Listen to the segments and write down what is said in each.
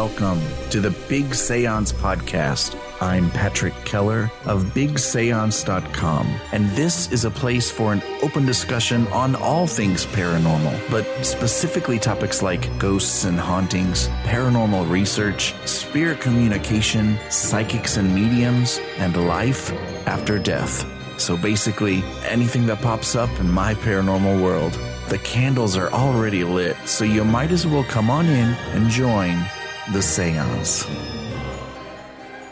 welcome to the Big Seance podcast. I'm Patrick Keller of BigSeance.com, and this is a place for an open discussion on all things paranormal, but specifically topics like ghosts and hauntings, paranormal research, spirit communication, psychics and mediums, and life after death. So basically, anything that pops up in my paranormal world. The candles are already lit, so you might as well come on in and join the seance.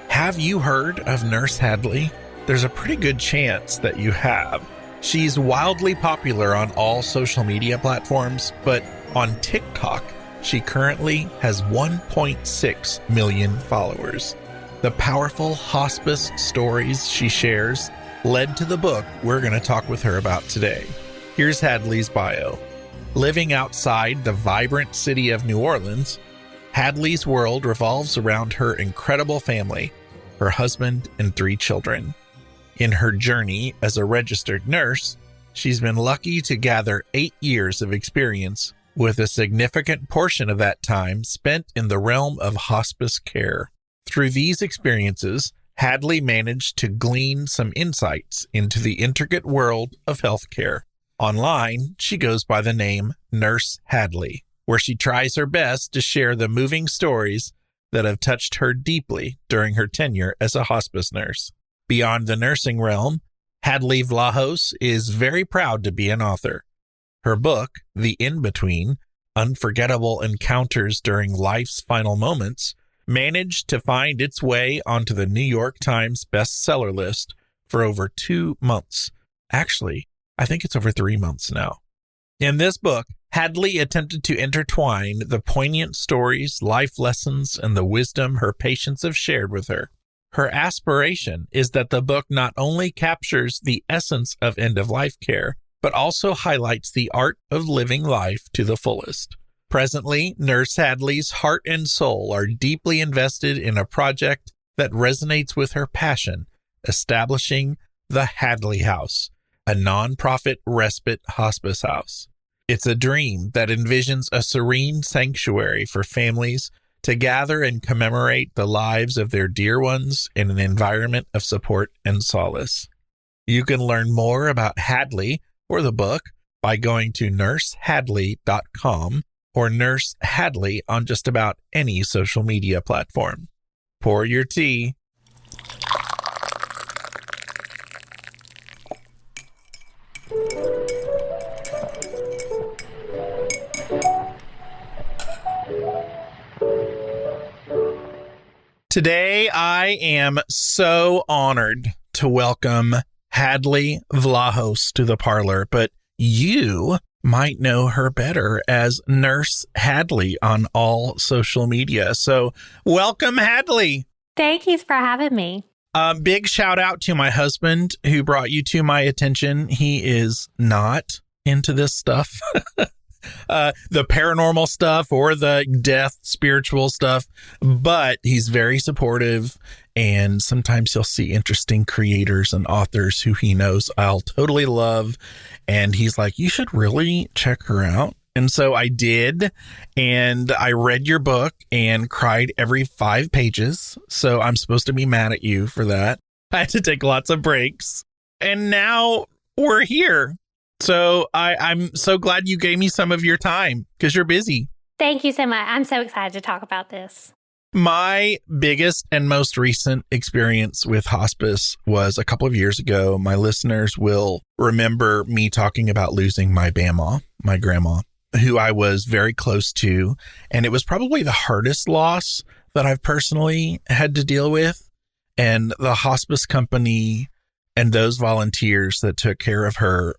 Have you heard of Nurse Hadley? There's a pretty good chance that you have. She's wildly popular on all social media platforms, but on TikTok, she currently has 1.6 million followers. The powerful hospice stories she shares led to the book we're going to talk with her about today. Here's Hadley's bio. Living outside the vibrant city of New Orleans, Hadley's world revolves around her incredible family, her husband, and 3 children. In her journey as a registered nurse, she's been lucky to gather 8 years of experience, with a significant portion of that time spent in the realm of hospice care. Through these experiences, Hadley managed to glean some insights into the intricate world of healthcare. Online, she goes by the name Nurse Hadley, where she tries her best to share the moving stories that have touched her deeply during her tenure as a hospice nurse. Beyond the nursing realm, Hadley Vlahos is very proud to be an author. Her book, The In-Between, Unforgettable Encounters During Life's Final Moments, managed to find its way onto the New York Times bestseller list for over 2 months. Actually, I think it's over 3 months now. In this book, Hadley attempted to intertwine the poignant stories, life lessons, and the wisdom her patients have shared with her. Her aspiration is that the book not only captures the essence of end-of-life care, but also highlights the art of living life to the fullest. Presently, Nurse Hadley's heart and soul are deeply invested in a project that resonates with her passion, establishing the Hadley House, a nonprofit respite hospice house. It's a dream that envisions a serene sanctuary for families to gather and commemorate the lives of their dear ones in an environment of support and solace. You can learn more about Hadley or the book by going to nursehadley.com or Nurse Hadley on just about any social media platform. Pour your tea. Today, I am so honored to welcome Hadley Vlahos to the Parlor, but you might know her better as Nurse Hadley on all social media. So welcome, Hadley. Thank you for having me. Big shout out to my husband who brought you to my attention. He is not into this stuff. The paranormal stuff or the death spiritual stuff, but he's very supportive, and sometimes he'll see interesting creators and authors who he knows I'll totally love, and he's like, you should really check her out. And so I did, and I read your book and cried every 5 pages, so I'm supposed to be mad at you for that. I had to take lots of breaks, and now we're here. So I'm so glad you gave me some of your time because you're busy. Thank you so much. I'm so excited to talk about this. My biggest and most recent experience with hospice was a couple of years ago. My listeners will remember me talking about losing my grandma, who I was very close to. And it was probably the hardest loss that I've personally had to deal with. And the hospice company and those volunteers that took care of her,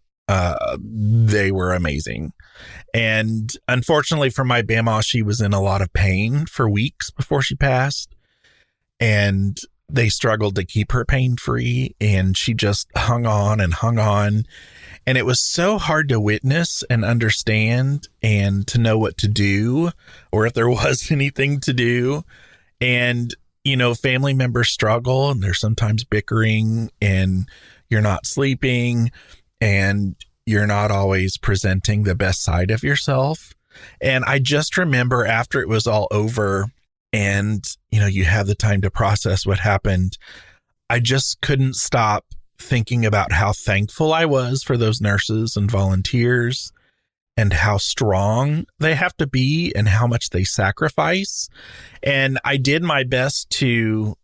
they were amazing. And unfortunately for my Bama, she was in a lot of pain for weeks before she passed. And they struggled to keep her pain free. And she just hung on and hung on. And it was so hard to witness and understand and to know what to do, or if there was anything to do. And, you know, family members struggle and they're sometimes bickering and you're not sleeping and you're not always presenting the best side of yourself. And I just remember after it was all over, and, you have the time to process what happened. I just couldn't stop thinking about how thankful I was for those nurses and volunteers and how strong they have to be and how much they sacrifice. And I did my best to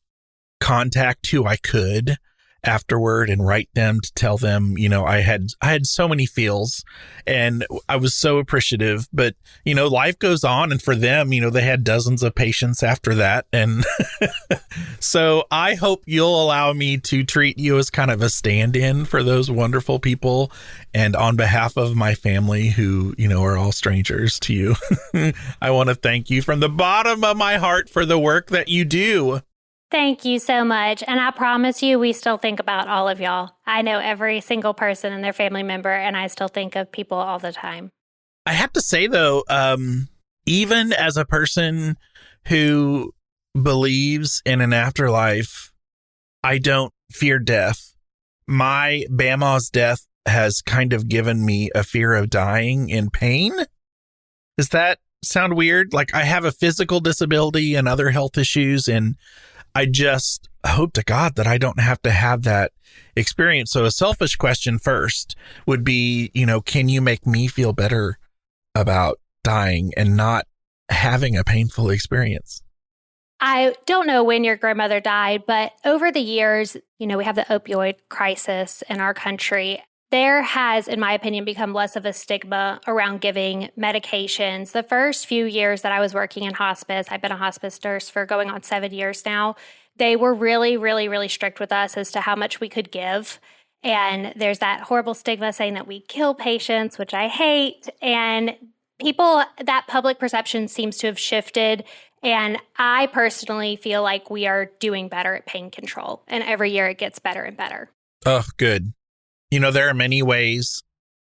contact who I could afterward and write them to tell them, I had so many feels and I was so appreciative, but, life goes on. And for them, they had dozens of patients after that. And so I hope you'll allow me to treat you as kind of a stand-in for those wonderful people. And on behalf of my family who, are all strangers to you, I want to thank you from the bottom of my heart for the work that you do. Thank you so much. And I promise you, we still think about all of y'all. I know every single person and their family member, and I still think of people all the time. I have to say, though, even as a person who believes in an afterlife, I don't fear death. My Bama's death has kind of given me a fear of dying in pain. Does that sound weird? Like, I have a physical disability and other health issues, and I just hope to God that I don't have to have that experience. So a selfish question first would be, can you make me feel better about dying and not having a painful experience? I don't know when your grandmother died, but over the years, we have the opioid crisis in our country. There has, in my opinion, become less of a stigma around giving medications. The first few years that I was working in hospice, I've been a hospice nurse for going on 7 years now. They were really, really, really strict with us as to how much we could give. And there's that horrible stigma saying that we kill patients, which I hate. And that public perception seems to have shifted. And I personally feel like we are doing better at pain control. And every year it gets better and better. Oh, good. There are many ways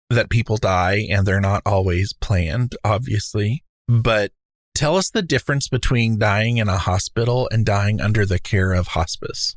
that people die, and they're not always planned, obviously. But tell us the difference between dying in a hospital and dying under the care of hospice.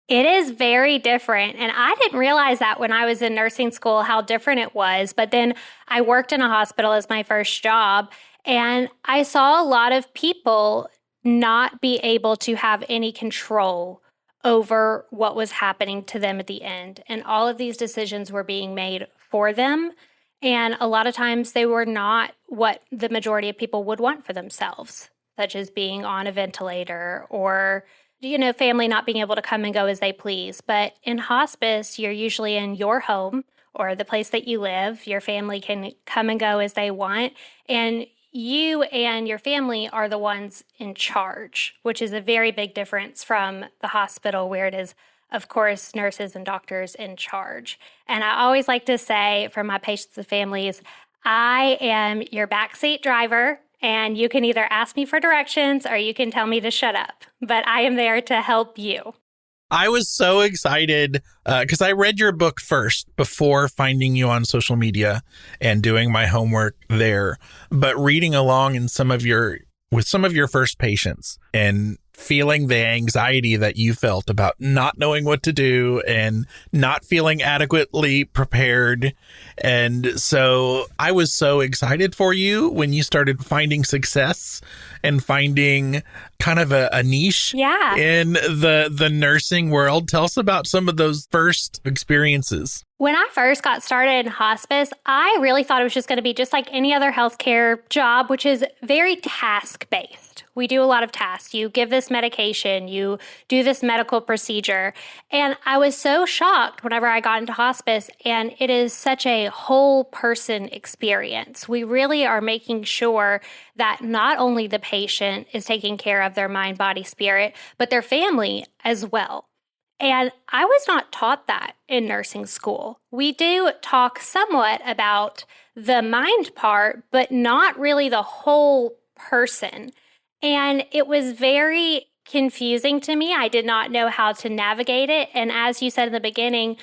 It is very different. And I didn't realize that when I was in nursing school, how different it was. But then I worked in a hospital as my first job, and I saw a lot of people not be able to have any control over what was happening to them at the end. And all of these decisions were being made for them. And a lot of times they were not what the majority of people would want for themselves, such as being on a ventilator or, family not being able to come and go as they please. But in hospice, you're usually in your home or the place that you live. Your family can come and go as they want. And you and your family are the ones in charge, which is a very big difference from the hospital where it is, of course, nurses and doctors in charge. And I always like to say for my patients and families, I am your backseat driver, and you can either ask me for directions or you can tell me to shut up, but I am there to help you. I was so excited because I read your book first before finding you on social media and doing my homework there. But reading along with some of your first patients and feeling the anxiety that you felt about not knowing what to do and not feeling adequately prepared. And so I was so excited for you when you started finding success and finding kind of a niche in the nursing world. Tell us about some of those first experiences. When I first got started in hospice, I really thought it was just going to be just like any other healthcare job, which is very task-based. We do a lot of tasks. You give this medication, you do this medical procedure. And I was so shocked whenever I got into hospice, and it is such a whole person experience. We really are making sure that not only the patient is taking care of their mind, body, spirit, but their family as well. And I was not taught that in nursing school. We do talk somewhat about the mind part, but not really the whole person. And it was very confusing to me. I did not know how to navigate it. And as you said in the beginning,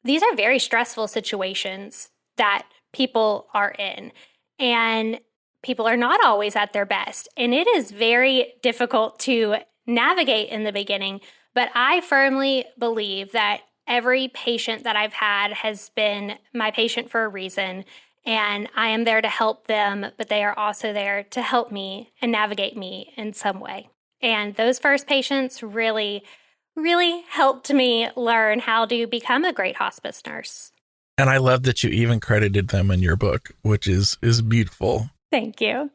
these are very stressful situations that people are in. And people are not always at their best. And it is very difficult to navigate in the beginning. But I firmly believe that every patient that I've had has been my patient for a reason, and I am there to help them, but they are also there to help me and navigate me in some way. And those first patients really, really helped me learn how to become a great hospice nurse. And I love that you even credited them in your book, which is beautiful. Thank you.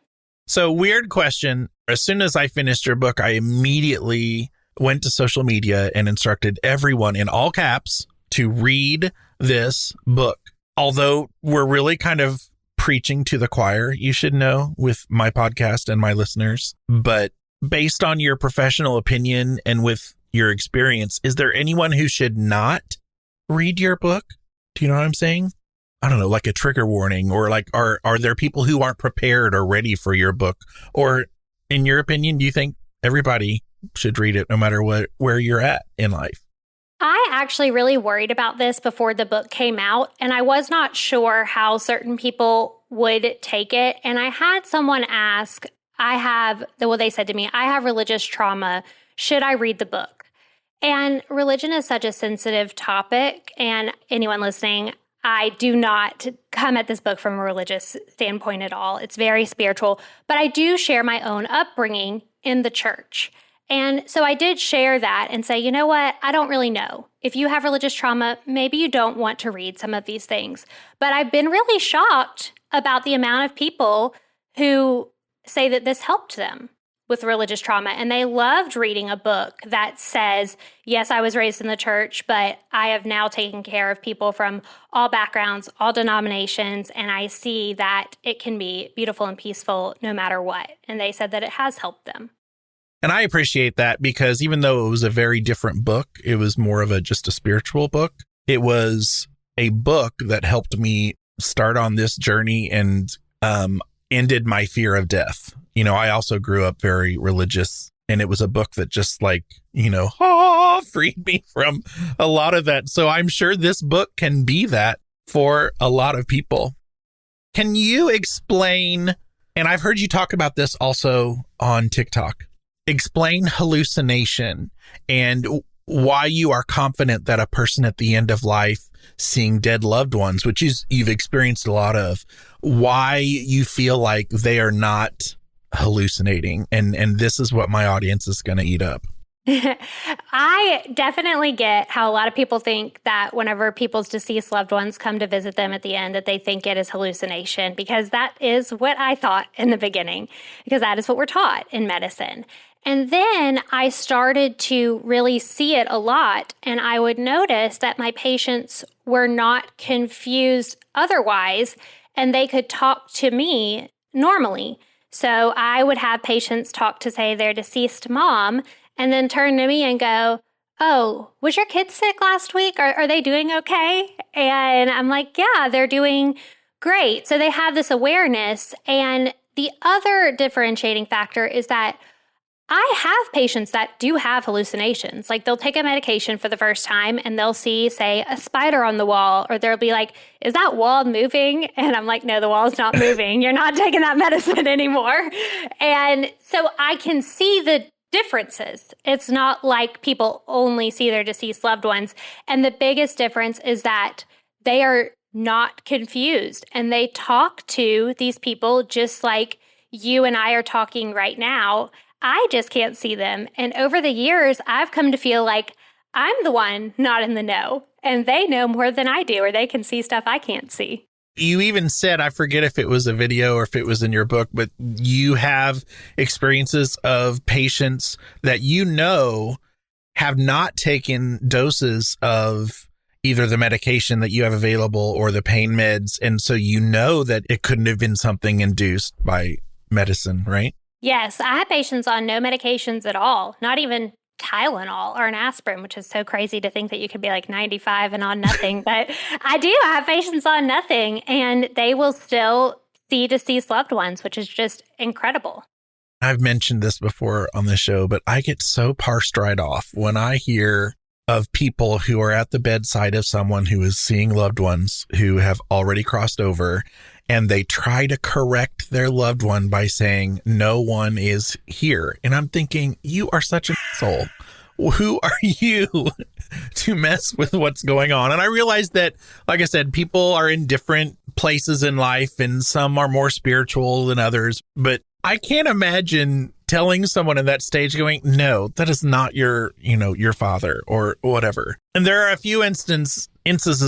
So, weird question. As soon as I finished your book, I immediately went to social media and instructed everyone in all caps to read this book. Although we're really kind of preaching to the choir, you should know, with my podcast and my listeners. But based on your professional opinion and with your experience, is there anyone who should not read your book? Do you know what I'm saying? I don't know, like a trigger warning, or like, are there people who aren't prepared or ready for your book? Or in your opinion, do you think everybody should read it no matter where you're at in life? I actually really worried about this before the book came out, and I was not sure how certain people would take it. And I had someone ask, they said to me, I have religious trauma. Should I read the book? And religion is such a sensitive topic. And anyone listening, I do not come at this book from a religious standpoint at all. It's very spiritual, but I do share my own upbringing in the church. And so I did share that and say, you know what? I don't really know. If you have religious trauma, maybe you don't want to read some of these things. But I've been really shocked about the amount of people who say that this helped them with religious trauma. And they loved reading a book that says, yes, I was raised in the church, but I have now taken care of people from all backgrounds, all denominations, and I see that it can be beautiful and peaceful no matter what. And they said that it has helped them. And I appreciate that, because even though it was a very different book, it was more of just a spiritual book. It was a book that helped me start on this journey and ended my fear of death. You know, I also grew up very religious, and it was a book that just freed me from a lot of that. So I'm sure this book can be that for a lot of people. Can you explain, and I've heard you talk about this also on TikTok, explain hallucination and why you are confident that a person at the end of life seeing dead loved ones, which you've experienced a lot of, why you feel like they are not hallucinating. And this is what my audience is going to eat up. I definitely get how a lot of people think that whenever people's deceased loved ones come to visit them at the end, that they think it is hallucination, because that is what I thought in the beginning, because that is what we're taught in medicine. And then I started to really see it a lot, and I would notice that my patients were not confused otherwise, and they could talk to me normally. So I would have patients talk to, say, their deceased mom, and then turn to me and go, oh, was your kid sick last week? Are they doing okay? And I'm like, yeah, they're doing great. So they have this awareness. And the other differentiating factor is that I have patients that do have hallucinations. Like, they'll take a medication for the first time and they'll see, say, a spider on the wall, or they'll be like, is that wall moving? And I'm like, no, the wall is not moving. You're not taking that medicine anymore. And so I can see the differences. It's not like people only see their deceased loved ones. And the biggest difference is that they are not confused, and they talk to these people just like you and I are talking right now. I just can't see them. And over the years, I've come to feel like I'm the one not in the know, and they know more than I do, or they can see stuff I can't see. You even said, I forget if it was a video or if it was in your book, but you have experiences of patients that have not taken doses of either the medication that you have available or the pain meds. And so that it couldn't have been something induced by medicine, right? Yes, I have patients on no medications at all, not even Tylenol or an aspirin, which is so crazy to think that you could be like 95 and on nothing. But I have patients on nothing, and they will still see deceased loved ones, which is just incredible. I've mentioned this before on the show, but I get so parsed right off when I hear of people who are at the bedside of someone who is seeing loved ones who have already crossed over, and they try to correct their loved one by saying, no one is here. And I'm thinking, you are such an asshole. Who are you to mess with what's going on? And I realize that, like I said, people are in different places in life, and some are more spiritual than others. But I can't imagine telling someone in that stage going, no, that is not your father or whatever. And there are a few instances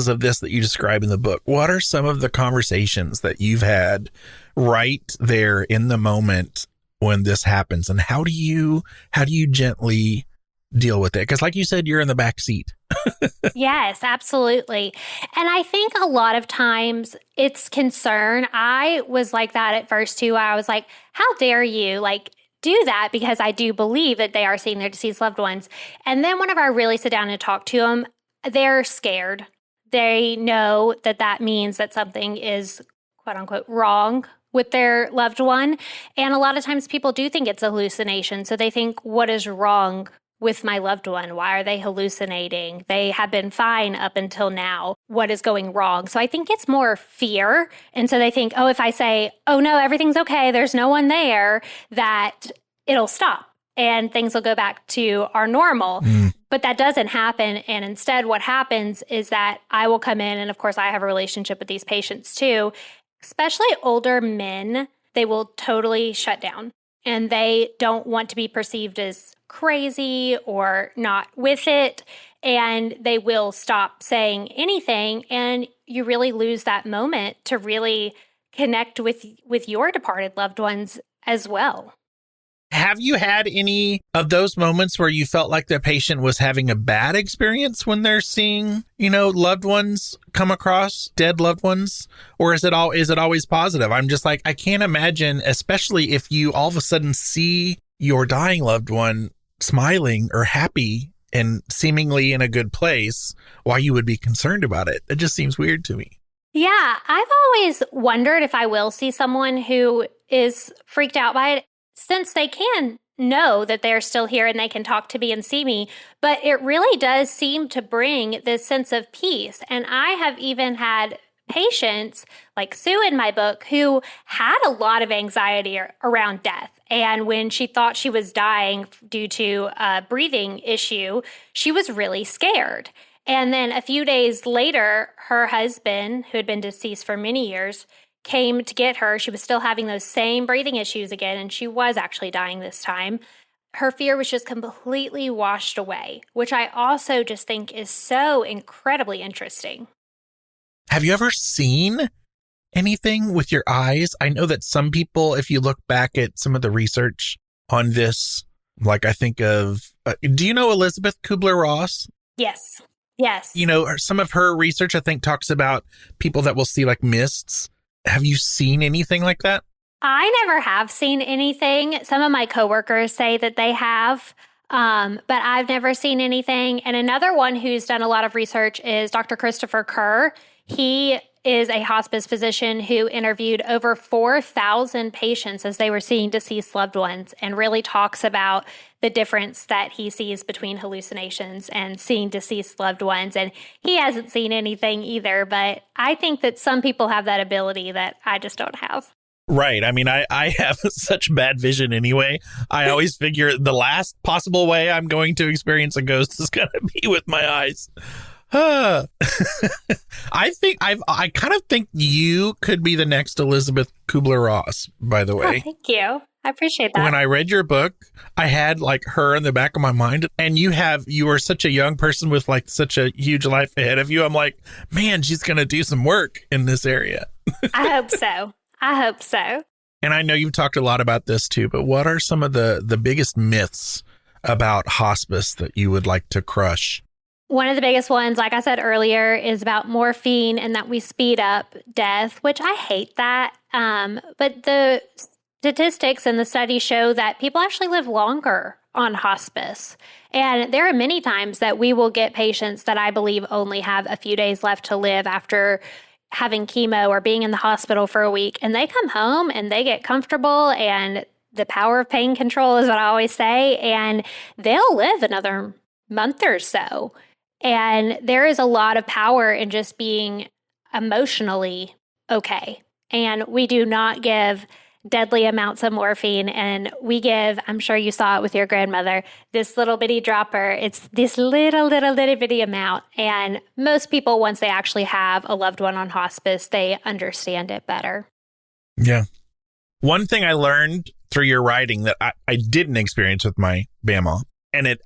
of this that you describe in the book. What are some of the conversations that you've had right there in the moment when this happens? And how do you gently deal with it? Because like you said, you're in the back seat. Yes, absolutely. And I think a lot of times it's concern. I was like that at first too. I was like, how dare you do that? Because I do believe that they are seeing their deceased loved ones. And then whenever I really sit down and talk to them, they're scared. They know that that means that something is quote unquote wrong with their loved one. And a lot of times people do think it's a hallucination. So they think, what is wrong with my loved one? Why are they hallucinating? They have been fine up until now. What is going wrong? So I think it's more fear. And so they think, oh, if I say, oh no, everything's okay, there's no one there, that it'll stop and things will go back to our normal. But that doesn't happen. And instead what happens is that I will come in, and of course I have a relationship with these patients too, especially older men. They will totally shut down and they don't want to be perceived as crazy or not with it, and they will stop saying anything, and you really lose that moment to really connect with your departed loved ones as well. Have you had any of those moments where you felt like the patient was having a bad experience when they're seeing, loved ones come across, dead loved ones? Or is it always positive? I'm just like, I can't imagine, especially if you all of a sudden see your dying loved one smiling or happy and seemingly in a good place, why you would be concerned about it. It just seems weird to me. Yeah, I've always wondered if I will see someone who is freaked out by it, since they can know that they're still here and they can talk to me and see me. But it really does seem to bring this sense of peace. And I have even had patients like Sue in my book who had a lot of anxiety around death. And when she thought she was dying due to a breathing issue, she was really scared. And then a few days later, her husband, who had been deceased for many years, came to get her. She was still having those same breathing issues again, and she was actually dying this time. Her fear was just completely washed away, which I also just think is so incredibly interesting. Have you ever seen anything with your eyes? I know that some people, if you look back at some of the research on this, like I think of, do you know Elisabeth Kübler-Ross? Yes. Some of her research, I think, talks about people that will see like mists. Have you seen anything like that? I never have seen anything. Some of my coworkers say that they have, but I've never seen anything. And another one who's done a lot of research is Dr. Christopher Kerr. He is a hospice physician who interviewed over 4,000 patients as they were seeing deceased loved ones, and really talks about the difference that he sees between hallucinations and seeing deceased loved ones. And he hasn't seen anything either, but I think that some people have that ability that I just don't have. Right. I mean, I have such bad vision anyway. I always figure the last possible way I'm going to experience a ghost is going to be with my eyes. I kind of think you could be the next Elisabeth Kübler-Ross, by the way. Oh, thank you. I appreciate that. When I read your book, I had like her in the back of my mind, and you are such a young person with like such a huge life ahead of you. I'm like, man, she's going to do some work in this area. I hope so. And I know you've talked a lot about this too, but what are some of the biggest myths about hospice that you would like to crush? One of the biggest ones, like I said earlier, is about morphine and that we speed up death, which I hate that. But the statistics and the studies show that people actually live longer on hospice. And there are many times that we will get patients that I believe only have a few days left to live after having chemo or being in the hospital for a week. And they come home and they get comfortable, and the power of pain control is what I always say. And they'll live another month or so. And there is a lot of power in just being emotionally okay. And we do not give deadly amounts of morphine. And we give, I'm sure you saw it with your grandmother, this little bitty dropper. It's this little bitty amount. And most people, once they actually have a loved one on hospice, they understand it better. Yeah. One thing I learned through your writing that I didn't experience with my BAMA. And it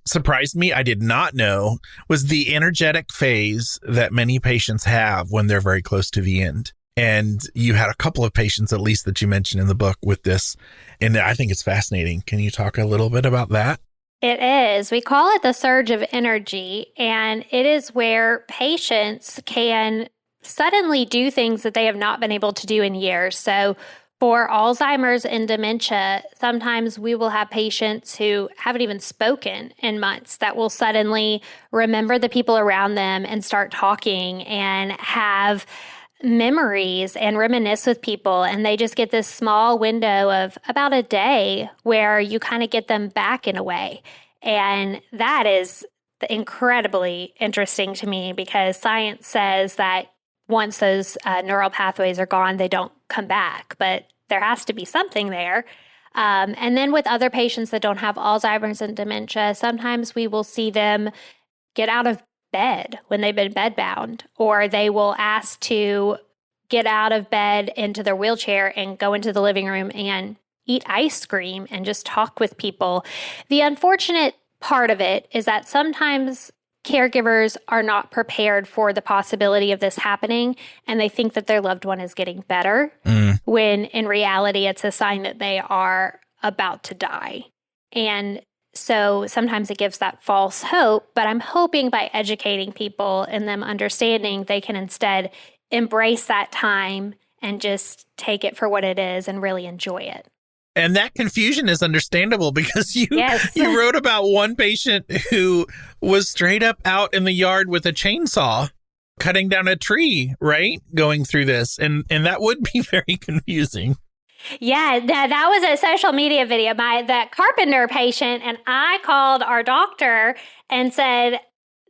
surprised me. I did not know was the energetic phase that many patients have when they're very close to the end. And you had a couple of patients, at least, that you mentioned in the book with this. And I think it's fascinating. Can you talk a little bit about that? It is. We call it the surge of energy. And it is where patients can suddenly do things that they have not been able to do in years. So for Alzheimer's and dementia, sometimes we will have patients who haven't even spoken in months that will suddenly remember the people around them and start talking and have memories and reminisce with people. And they just get this small window of about a day where you kind of get them back in a way. And that is incredibly interesting to me because science says that once those neural pathways are gone, they don't come back, but there has to be something there. And then with other patients that don't have Alzheimer's and dementia, sometimes we will see them get out of bed when they've been bedbound, or they will ask to get out of bed into their wheelchair and go into the living room and eat ice cream and just talk with people. The unfortunate part of it is that sometimes caregivers are not prepared for the possibility of this happening, and they think that their loved one is getting better, when in reality, it's a sign that they are about to die. And so sometimes it gives that false hope, but I'm hoping by educating people and them understanding, they can instead embrace that time and just take it for what it is and really enjoy it. And that confusion is understandable because you wrote about one patient who was straight up out in the yard with a chainsaw cutting down a tree, right? Going through this. And that would be very confusing. Yeah, that was a social media video. That carpenter patient, and I called our doctor and said,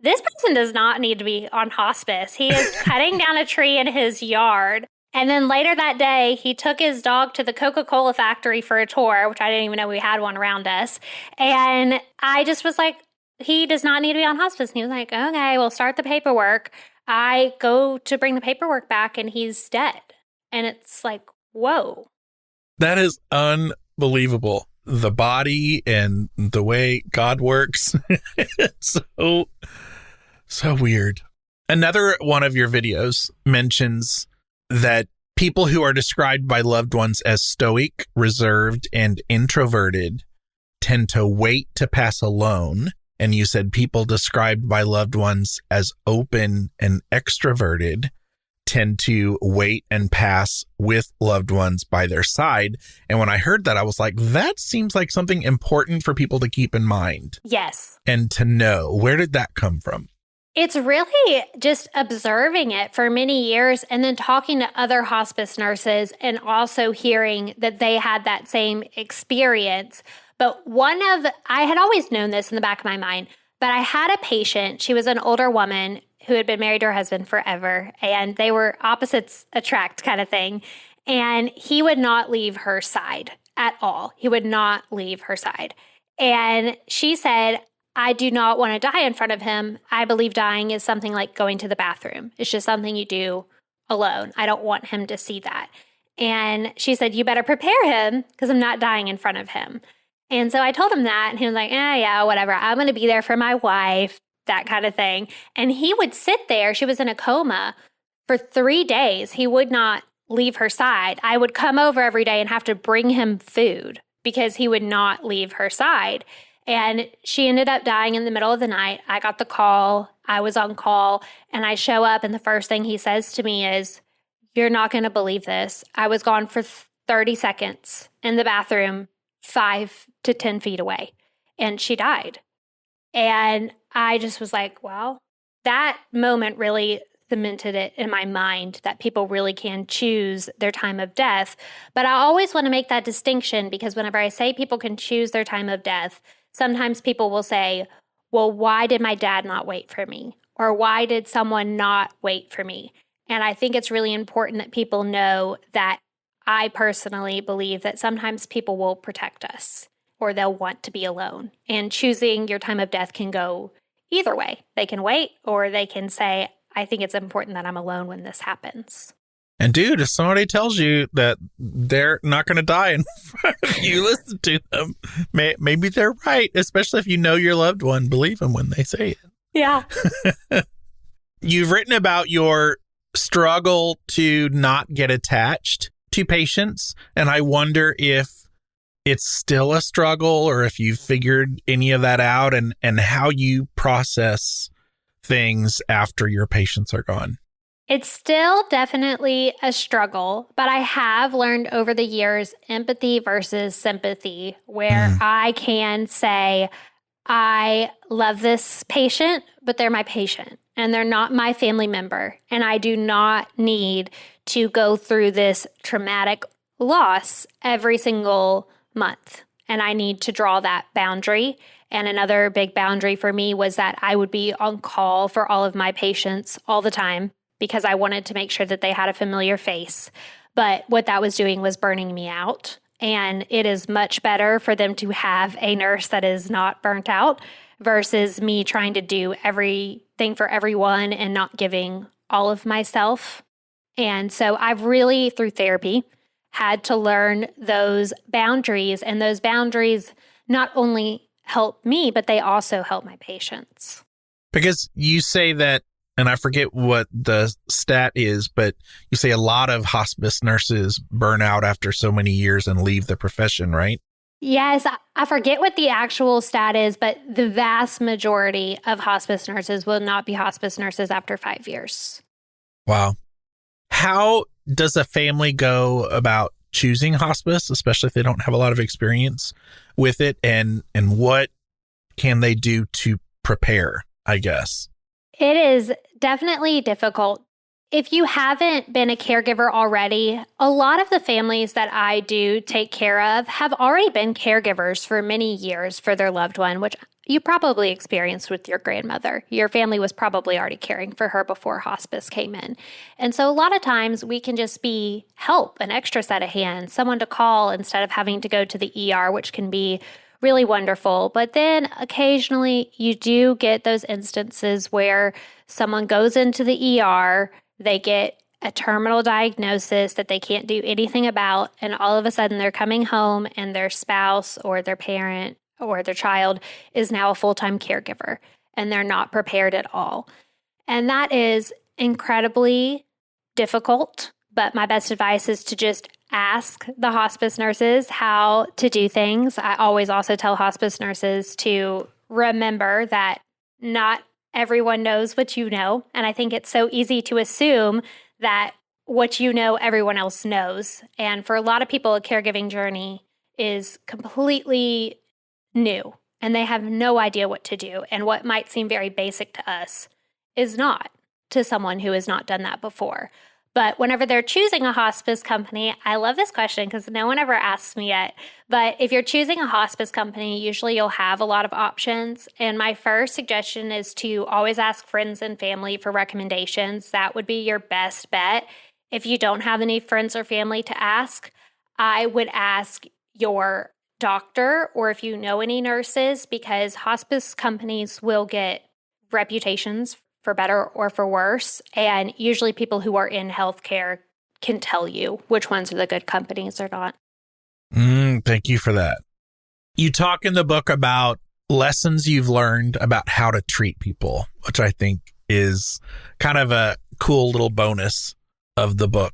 this person does not need to be on hospice. He is cutting down a tree in his yard. And then later that day, he took his dog to the Coca-Cola factory for a tour, which I didn't even know we had one around us. And I just was like, he does not need to be on hospice. And he was like, okay, we'll start the paperwork. I go to bring the paperwork back and he's dead. And it's like, whoa. That is unbelievable. The body and the way God works. It's so weird. Another one of your videos mentions that people who are described by loved ones as stoic, reserved, and introverted tend to wait to pass alone. And you said people described by loved ones as open and extroverted tend to wait and pass with loved ones by their side. And when I heard that, I was like, that seems like something important for people to keep in mind. Yes. And to know. Where did that come from? It's really just observing it for many years and then talking to other hospice nurses and also hearing that they had that same experience. But I had always known this in the back of my mind, but I had a patient, she was an older woman who had been married to her husband forever, and they were opposites attract kind of thing. And he would not leave her side at all. He would not leave her side. And she said, I do not want to die in front of him. I believe dying is something like going to the bathroom. It's just something you do alone. I don't want him to see that. And she said, you better prepare him because I'm not dying in front of him. And so I told him that, and he was like, yeah, whatever. I'm going to be there for my wife, that kind of thing. And he would sit there. She was in a coma for 3 days. He would not leave her side. I would come over every day and have to bring him food because he would not leave her side. And she ended up dying in the middle of the night. I got the call. I was on call, and I show up, and the first thing he says to me is, you're not going to believe this. I was gone for 30 seconds in the bathroom, 5 to 10 feet away, and she died. And I just was like, well, that moment really cemented it in my mind that people really can choose their time of death. But I always want to make that distinction because whenever I say people can choose their time of death, sometimes people will say, well, why did my dad not wait for me? Or why did someone not wait for me? And I think it's really important that people know that I personally believe that sometimes people will protect us or they'll want to be alone. And choosing your time of death can go either way. They can wait or they can say, I think it's important that I'm alone when this happens. And dude, if somebody tells you that they're not going to die in front of you, listen to them. Maybe they're right, especially if you know your loved one. Believe them when they say it. Yeah. You've written about your struggle to not get attached to patients, and I wonder if it's still a struggle or if you've figured any of that out and how you process things after your patients are gone. It's still definitely a struggle, but I have learned over the years empathy versus sympathy, where I can say, I love this patient, but they're my patient and they're not my family member. And I do not need to go through this traumatic loss every single month. And I need to draw that boundary. And another big boundary for me was that I would be on call for all of my patients all the time, because I wanted to make sure that they had a familiar face. But what that was doing was burning me out. And it is much better for them to have a nurse that is not burnt out versus me trying to do everything for everyone and not giving all of myself. And so I've really, through therapy, had to learn those boundaries. And those boundaries not only help me, but they also help my patients. Because you say that, and I forget what the stat is, but you say a lot of hospice nurses burn out after so many years and leave the profession, right? Yes, I forget what the actual stat is, but the vast majority of hospice nurses will not be hospice nurses after 5 years. Wow. How does a family go about choosing hospice, especially if they don't have a lot of experience with it? And what can they do to prepare, I guess? It is definitely difficult. If you haven't been a caregiver already, a lot of the families that I do take care of have already been caregivers for many years for their loved one, which you probably experienced with your grandmother. Your family was probably already caring for her before hospice came in. And so a lot of times we can just be help, an extra set of hands, someone to call instead of having to go to the ER, which can be really wonderful. But then occasionally you do get those instances where someone goes into the ER, they get a terminal diagnosis that they can't do anything about, and all of a sudden they're coming home and their spouse or their parent or their child is now a full-time caregiver, and they're not prepared at all. And that is incredibly difficult, but my best advice is to just ask the hospice nurses how to do things. I always also tell hospice nurses to remember that not everyone knows what you know. And I think it's so easy to assume that what you know, everyone else knows. And for a lot of people, a caregiving journey is completely new and they have no idea what to do. And what might seem very basic to us is not to someone who has not done that before. But whenever they're choosing a hospice company, I love this question because no one ever asks me yet. But if you're choosing a hospice company, usually you'll have a lot of options. And my first suggestion is to always ask friends and family for recommendations. That would be your best bet. If you don't have any friends or family to ask, I would ask your doctor or if you know any nurses, because hospice companies will get reputations for better or for worse. And usually people who are in healthcare can tell you which ones are the good companies or not. Thank you for that. You talk in the book about lessons you've learned about how to treat people, which I think is kind of a cool little bonus of the book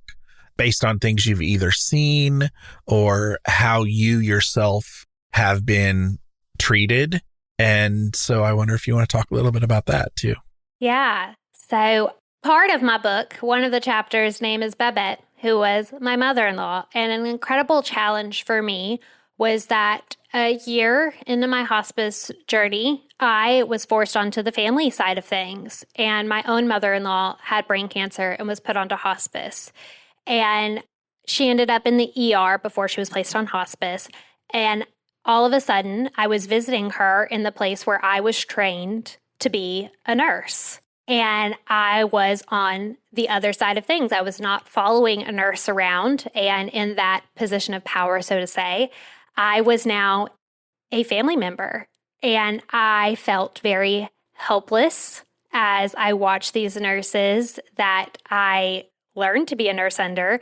based on things you've either seen or how you yourself have been treated. And so I wonder if you want to talk a little bit about that too. Yeah. So part of my book, one of the chapters' name is Babette, who was my mother-in-law. And an incredible challenge for me was that a year into my hospice journey, I was forced onto the family side of things. And my own mother-in-law had brain cancer and was put onto hospice. And she ended up in the ER before she was placed on hospice. And all of a sudden, I was visiting her in the place where I was trained to be a nurse. And I was on the other side of things. I was not following a nurse around and in that position of power, so to say. I was now a family member. And I felt very helpless as I watched these nurses that I learned to be a nurse under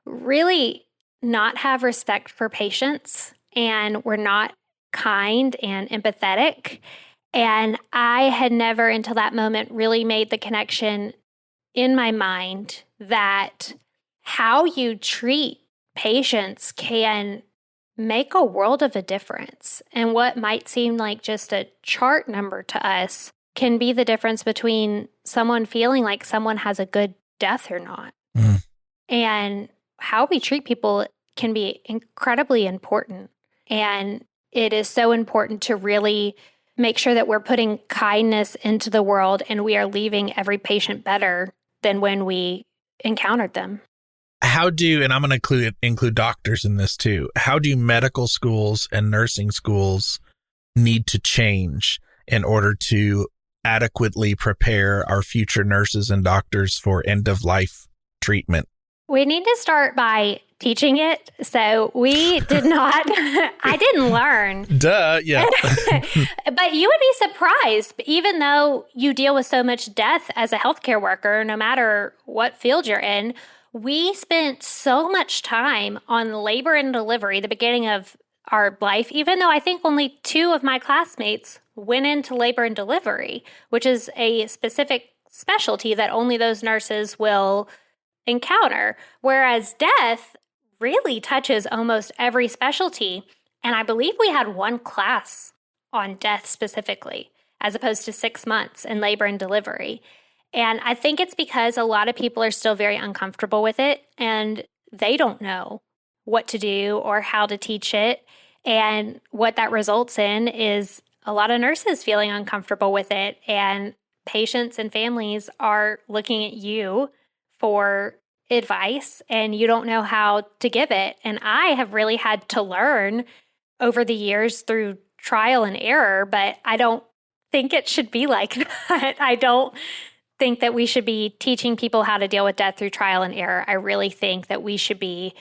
really not have respect for patients, and were not kind and empathetic. And I had never until that moment really made the connection in my mind that how you treat patients can make a world of a difference. And what might seem like just a chart number to us can be the difference between someone feeling like someone has a good death or not. Mm. And how we treat people can be incredibly important. And it is so important to really make sure that we're putting kindness into the world and we are leaving every patient better than when we encountered them. How do, and I'm going to include doctors in this too, how do medical schools and nursing schools need to change in order to adequately prepare our future nurses and doctors for end-of-life treatment? We need to start by teaching it. So we did not, I didn't learn. Duh, yeah. But you would be surprised, even though you deal with so much death as a healthcare worker, no matter what field you're in, we spent so much time on labor and delivery, the beginning of our life, even though I think only 2 of my classmates went into labor and delivery, which is a specific specialty that only those nurses will encounter. Whereas death really touches almost every specialty. And I believe we had 1 class on death specifically, as opposed to 6 months in labor and delivery. And I think it's because a lot of people are still very uncomfortable with it and they don't know what to do or how to teach it. And what that results in is a lot of nurses feeling uncomfortable with it. And patients and families are looking at you for advice and you don't know how to give it. And I have really had to learn over the years through trial and error, but I don't think it should be like that. I don't think that we should be teaching people how to deal with death through trial and error. I really think that we should be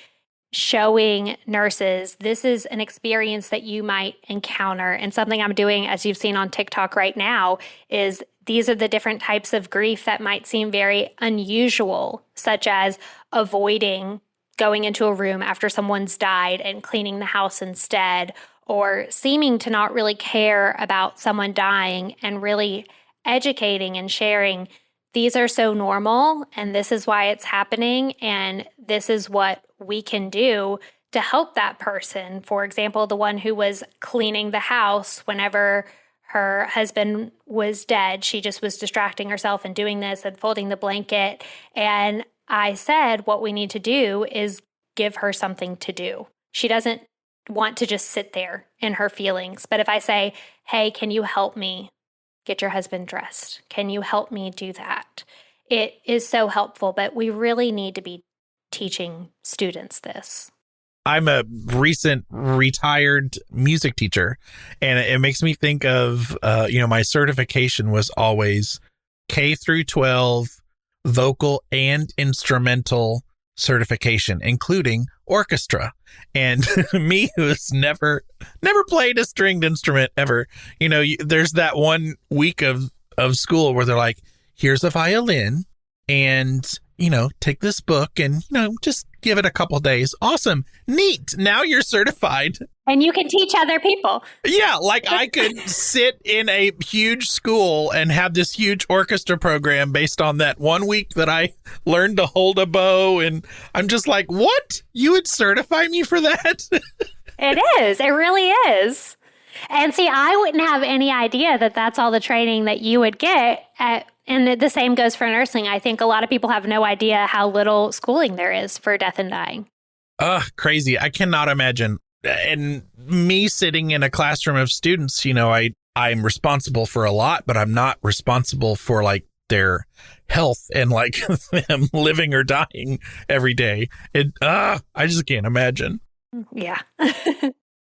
showing nurses this is an experience that you might encounter. And something I'm doing, as you've seen on TikTok right now, is these are the different types of grief that might seem very unusual, such as avoiding going into a room after someone's died and cleaning the house instead, or seeming to not really care about someone dying and really educating and sharing. These are so normal, and this is why it's happening, and this is what we can do to help that person. For example, the one who was cleaning the house whenever her husband was dead, she just was distracting herself and doing this and folding the blanket. And I said, what we need to do is give her something to do. She doesn't want to just sit there in her feelings. But if I say, hey, can you help me get your husband dressed? Can you help me do that? It is so helpful, but we really need to be teaching students this. I'm a recent retired music teacher, and it makes me think of, my certification was always K through 12 vocal and instrumental certification, including orchestra. And me, who's never played a stringed instrument ever, there's that one week of school where they're like, here's a violin and, take this book and, just give it a couple days. Awesome. Neat. Now you're certified. And you can teach other people. Yeah. Like I could sit in a huge school and have this huge orchestra program based on that 1 week that I learned to hold a bow. And I'm just like, what? You would certify me for that? It is. It really is. And see, I wouldn't have any idea that that's all the training that you would get and the same goes for nursing. I think a lot of people have no idea how little schooling there is for death and dying. Crazy. I cannot imagine. And me sitting in a classroom of students, I'm responsible for a lot, but I'm not responsible for like their health and like them living or dying every day. I just can't imagine. Yeah.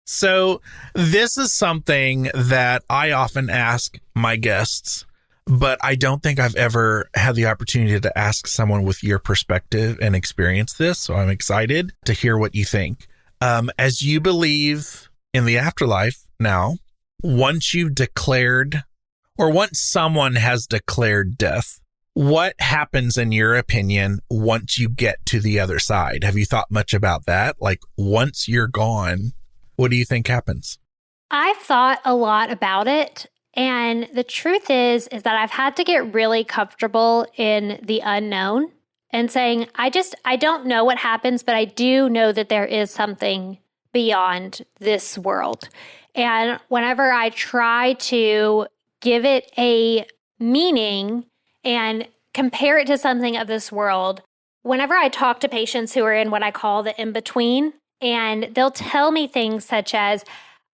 So this is something that I often ask my guests, but I don't think I've ever had the opportunity to ask someone with your perspective and experience this. So I'm excited to hear what you think. As you believe in the afterlife now, once you've declared, or once someone has declared death, What happens, in your opinion, once you get to the other side? Have you thought much about that? Like, once you're gone, what do you think happens? I've thought a lot about it. And the truth is that I've had to get really comfortable in the unknown and saying, I don't know what happens, but I do know that there is something beyond this world. And whenever I try to give it a meaning and compare it to something of this world, whenever I talk to patients who are in what I call the in-between, and they'll tell me things such as,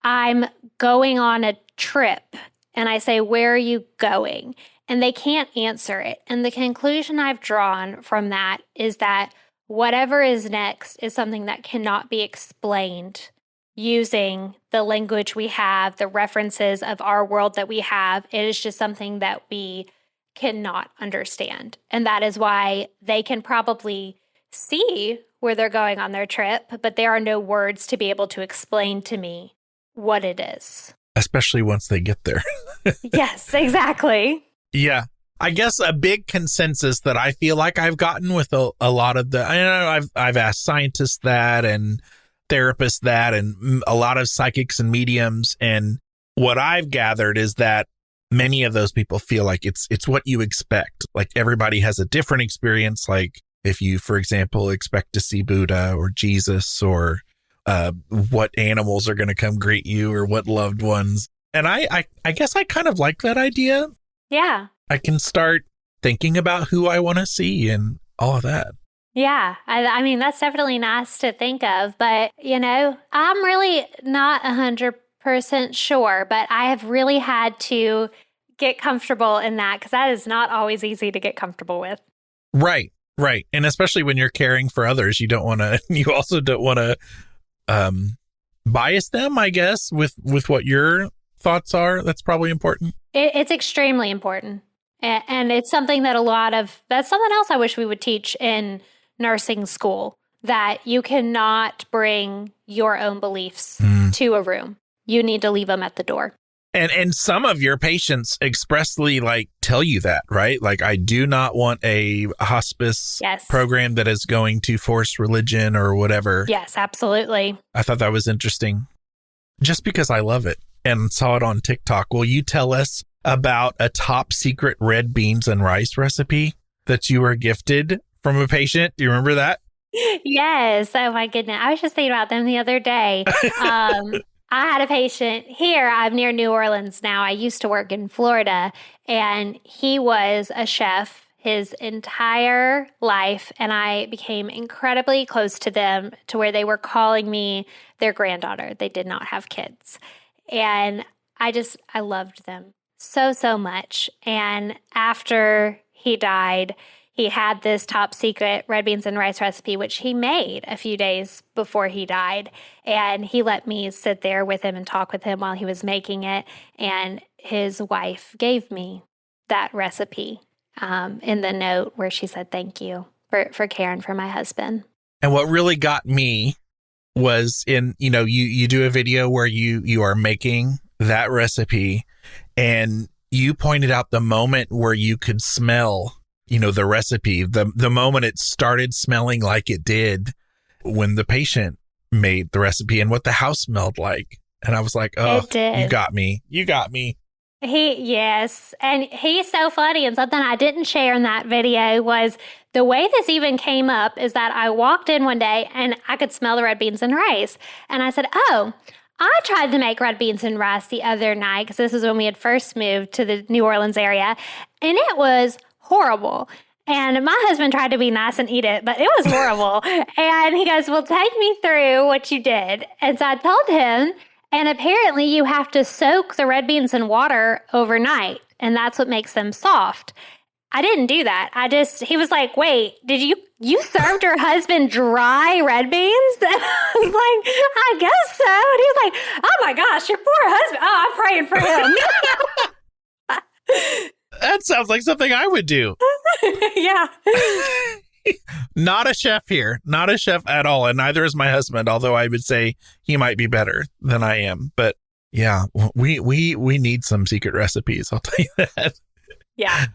I'm going on a trip. And I say, where are you going? And they can't answer it. And the conclusion I've drawn from that is that whatever is next is something that cannot be explained using the language we have, the references of our world that we have. It is just something that we cannot understand. And that is why they can probably see where they're going on their trip, but there are no words to be able to explain to me what it is. Especially once they get there. Yes, exactly. Yeah. I guess a big consensus that I feel like I've gotten with a lot of I know I've asked scientists that and therapists that and a lot of psychics and mediums. And what I've gathered is that many of those people feel like it's what you expect. Like everybody has a different experience. Like if you, for example, expect to see Buddha or Jesus or what animals are going to come greet you or what loved ones. And I guess I kind of like that idea. Yeah. I can start thinking about who I want to see and all of that. Yeah. I mean, that's definitely nice to think of. But, I'm really not 100% sure, but I have really had to get comfortable in that because that is not always easy to get comfortable with. Right. Right. And especially when you're caring for others, you also don't want to bias them, I guess, with what your thoughts are. That's probably important. It's extremely important. And it's something that that's something else I wish we would teach in nursing school, that you cannot bring your own beliefs to a room. You need to leave them at the door. And some of your patients expressly tell you that, right? Like, I do not want a hospice program that is going to force religion or whatever. Yes, absolutely. I thought that was interesting just because I love it and saw it on TikTok. Will you tell us about a top secret red beans and rice recipe that you were gifted from a patient? Do you remember that? Yes. Oh my goodness. I was just thinking about them the other day. I had a patient here. I'm near New Orleans now. I used to work in Florida, and he was a chef his entire life, and I became incredibly close to them to where they were calling me their granddaughter. They did not have kids. And I loved them so much. And after he died, he had this top secret red beans and rice recipe, which he made a few days before he died. And he let me sit there with him and talk with him while he was making it. And his wife gave me that recipe in the note where she said, thank you for caring for my husband. And what really got me was you do a video where you are making that recipe, and you pointed out the moment where you could smell the recipe, the moment it started smelling like it did when the patient made the recipe and what the house smelled like. And I was like, oh, you got me. Yes. And he's so funny. And something I didn't share in that video was the way this even came up is that I walked in one day and I could smell the red beans and rice. And I said, oh, I tried to make red beans and rice the other night because this is when we had first moved to the New Orleans area. And it was horrible. And my husband tried to be nice and eat it, but it was horrible. And he goes, well, take me through what you did. And so I told him, and apparently you have to soak the red beans in water overnight, and that's what makes them soft. I didn't do that. He was like, wait, did you served your husband dry red beans? And I was like, I guess so. And he was like, oh my gosh, your poor husband. Oh, I'm praying for him. That sounds like something I would do. Yeah. Not a chef here. Not a chef at all. And neither is my husband, although I would say he might be better than I am. But yeah, we need some secret recipes. I'll tell you that. Yeah.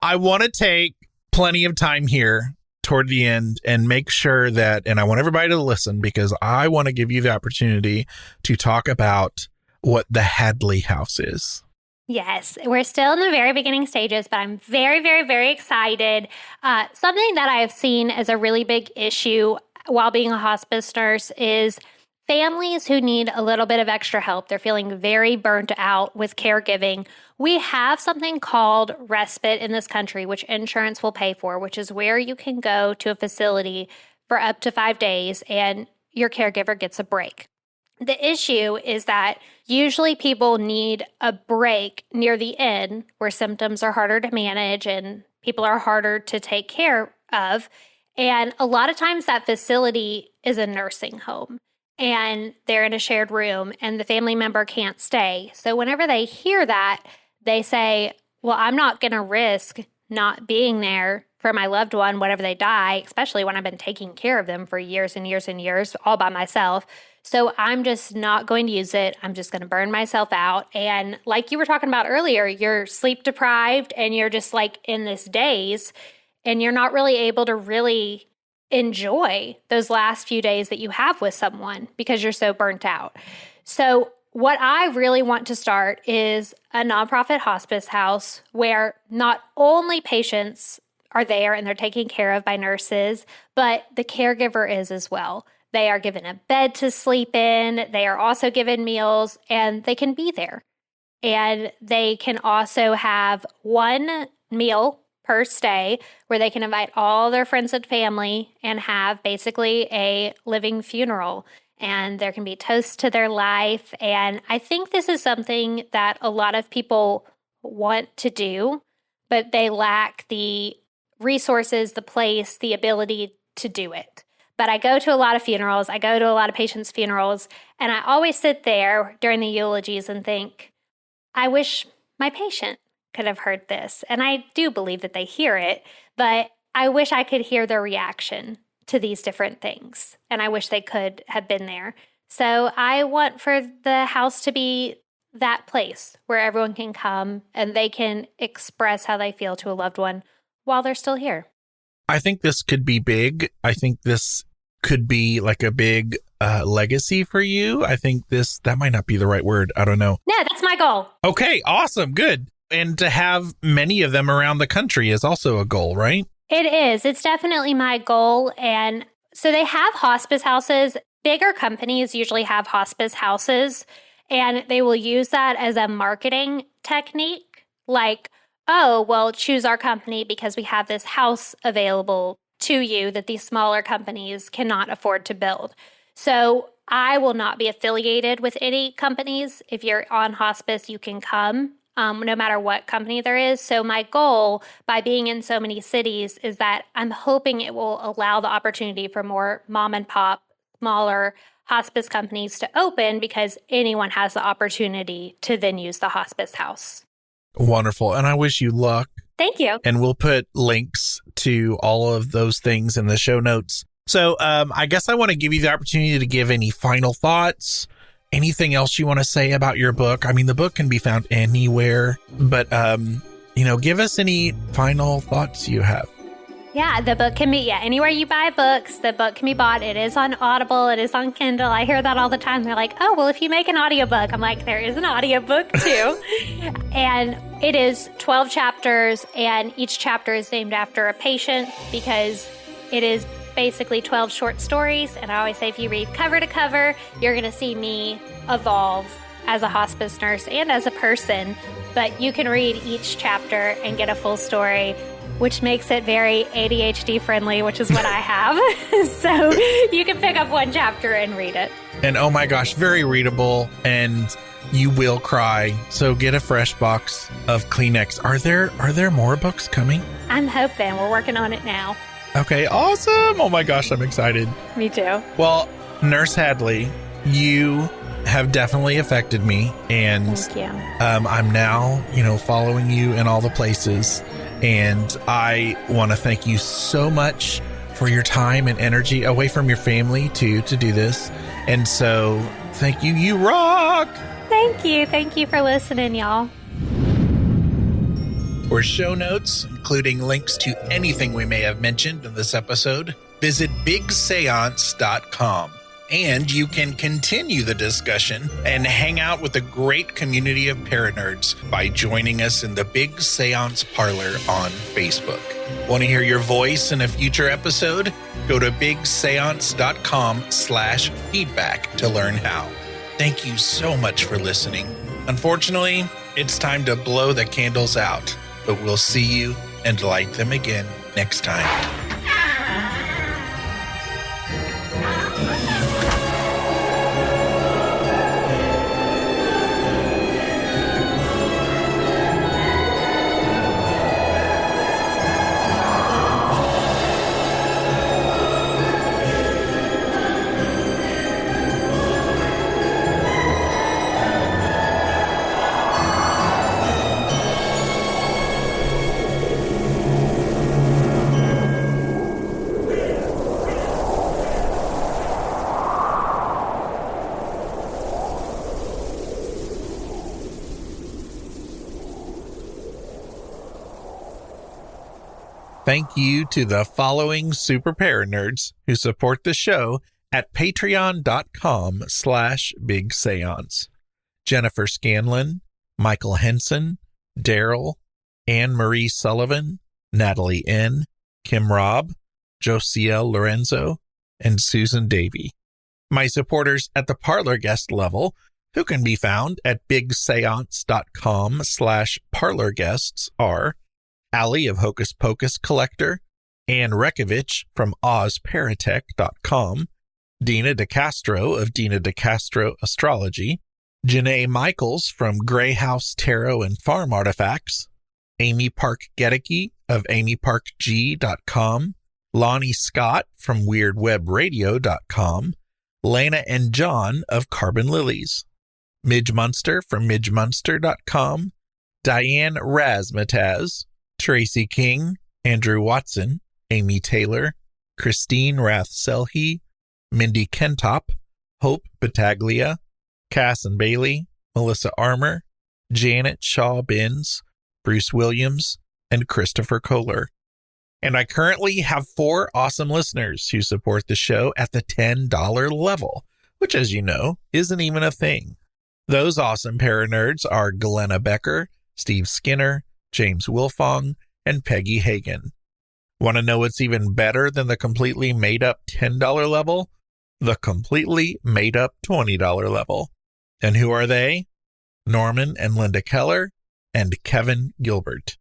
I want to take plenty of time here toward the end and make sure that, and I want everybody to listen because I want to give you the opportunity to talk about what the Hadley House is. Yes, we're still in the very beginning stages, but I'm very, very, very excited. Something that I have seen as a really big issue while being a hospice nurse is families who need a little bit of extra help. They're feeling very burnt out with caregiving. We have something called respite in this country, which insurance will pay for, which is where you can go to a facility for up to 5 days and your caregiver gets a break. The issue is that usually people need a break near the end where symptoms are harder to manage and people are harder to take care of. And a lot of times that facility is a nursing home and they're in a shared room and the family member can't stay. So whenever they hear that, they say, well, I'm not going to risk not being there for my loved one whenever they die, especially when I've been taking care of them for years and years and years all by myself. So I'm just not going to use it. I'm just going to burn myself out. And like you were talking about earlier, you're sleep deprived and you're just like in this daze and you're not really able to really enjoy those last few days that you have with someone because you're so burnt out. So what I really want to start is a nonprofit hospice house where not only patients are there and they're taken care of by nurses, but the caregiver is as well. They are given a bed to sleep in. They are also given meals and they can be there. And they can also have one meal per stay where they can invite all their friends and family and have basically a living funeral. And there can be toasts to their life. And I think this is something that a lot of people want to do, but they lack the resources, the place, the ability to do it. But I go to a lot of funerals. I go to a lot of patients' funerals, and I always sit there during the eulogies and think, I wish my patient could have heard this. And I do believe that they hear it, but I wish I could hear their reaction to these different things. And I wish they could have been there. So I want for the house to be that place where everyone can come and they can express how they feel to a loved one while they're still here. I think this could be big. I think this could be like a big legacy for you. I think that might not be the right word. I don't know. No, that's my goal. Okay, awesome. Good. And to have many of them around the country is also a goal, right? It is. It's definitely my goal. And so they have hospice houses. Bigger companies usually have hospice houses, and they will use that as a marketing technique. Like, oh, well, choose our company because we have this house available to you that these smaller companies cannot afford to build. So I will not be affiliated with any companies. If you're on hospice, you can come. No matter what company there is. So my goal by being in so many cities is that I'm hoping it will allow the opportunity for more mom and pop, smaller hospice companies to open because anyone has the opportunity to then use the hospice house. Wonderful. And I wish you luck. Thank you. And we'll put links to all of those things in the show notes. So I guess I want to give you the opportunity to give any final thoughts. Anything else you want to say about your book? I mean, the book can be found anywhere, but, give us any final thoughts you have. Yeah, the book can be, anywhere you buy books, the book can be bought. It is on Audible. It is on Kindle. I hear that all the time. They're like, oh, well, if you make an audiobook, I'm like, there is an audiobook too. And it is 12 chapters, and each chapter is named after a patient because it is basically 12 short stories. And I always say, if you read cover to cover, you're going to see me evolve as a hospice nurse and as a person. But you can read each chapter and get a full story, which makes it very ADHD friendly, which is what I have. So you can pick up one chapter and read it. And oh my gosh, very readable, and you will cry. So get a fresh box of Kleenex. Are there more books coming? I'm hoping. We're working on it now. Okay, awesome. Oh my gosh, I'm excited. Me too. Well, Nurse Hadley, you have definitely affected me, and thank you. I'm now, following you in all the places, and I want to thank you so much for your time and energy away from your family to do this. And so, thank you. You rock. Thank you. Thank you for listening, y'all. We're For show notes, including links to anything we may have mentioned in this episode, visit bigseance.com. And you can continue the discussion and hang out with a great community of Paranerds by joining us in the Big Seance Parlor on Facebook. Want to hear your voice in a future episode? Go to bigseance.com/feedback to learn how. Thank you so much for listening. Unfortunately, it's time to blow the candles out, but we'll see you and light them again next time. Thank you to the following super Paranerds who support the show at patreon.com/bigseance. Jennifer Scanlon, Michael Henson, Daryl, Anne-Marie Sullivan, Natalie N., Kim Robb, Josiel Lorenzo, and Susan Davey. My supporters at the Parlor guest level, who can be found at bigseance.com/parlorguests, are Allie of Hocus Pocus Collector, Anne Rekovich from OzParatech.com, Dina DeCastro of Dina DeCastro Astrology, Janae Michaels from Grey House Tarot and Farm Artifacts, Amy Park Gedicke of amyparkg.com, Lonnie Scott from WeirdWebRadio.com, Lena and John of Carbon Lilies, Midge Munster from MidgeMunster.com, Diane Razmataz, Tracy King, Andrew Watson, Amy Taylor, Christine Rath-Selhe, Mindy Kentop, Hope Battaglia, Cass and Bailey, Melissa Armour, Janet Shaw Binns, Bruce Williams, and Christopher Kohler. And I currently have 4 awesome listeners who support the show at the $10 level, which, as you know, isn't even a thing. Those awesome Paranerds are Glenna Becker, Steve Skinner, James Wilfong, and Peggy Hagan. Want to know what's even better than the completely made-up $10 level? The completely made-up $20 level. And who are they? Norman and Linda Keller and Kevin Gilbert.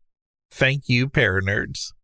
Thank you, Paranerds.